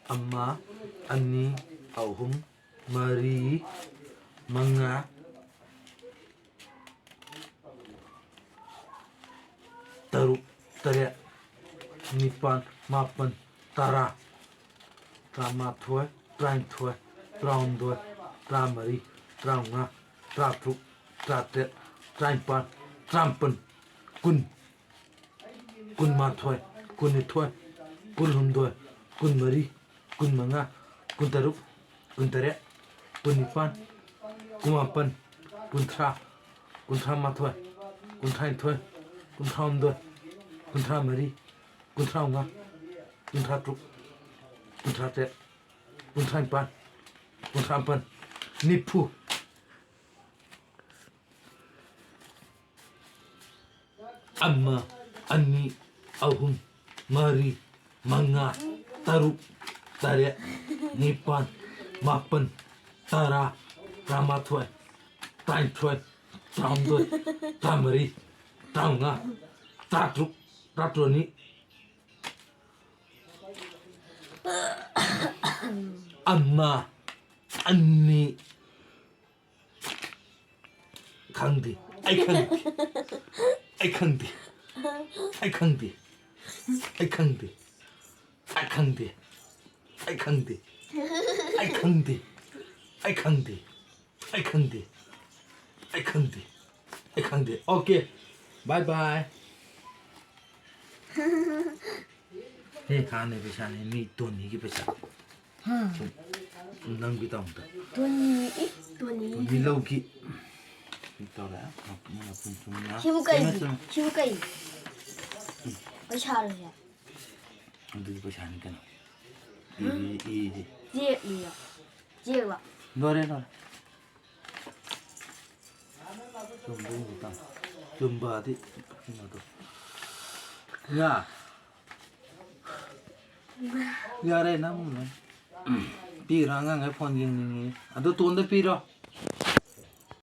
Ama, ani, ahum, mari, manga, taruk, taret, nipan, mapan, tara, tramathoi, trainthoi, traundoi, tramari, traunga, tratruk, tratret, trainpan, trampan, kun, kun mathoi, kunithoi, kun humdoi, kun mari, kun manga, kun taruk, kun taret, kun nipan, kun mapan, kun tramathoi, kun trainthoi, kun traumdoi, kun tramari, kun traunga, kun tratruk, kun tratret, kun trainpan, kun trampan, nipu. Amma, ani, ahum, mari, manga, taruk, taret, nipan, mapan, tara, tramathoi, trainthoi, traumdoi, tramari, traunga, tratruk, tratroni. Amma, ani, khangdi, ai khangdi, ai khangdi, ai khangdi, ai khangdi, ai khangdi, ai khangdi, ai khangdi, ai khangdi, ai khangdi, ai khangdi, ai khangdi. Okay, bye bye. Hey, khane pesa ne ni toni ki pesa. Nang bi taung ta. Toni. Ni lau ki. Tao đã. Mà pun pun na. Chiu cây. Có sao rồi hả? Đi pesa ni kan. Dê ạ. Rồi đấy rồi. Chum bu ta. Chum ba thì nó to. Ya. Ya đây nằm này. Pi ra ngang cái phone gì này. À tôi tuôn đấy pi rồi.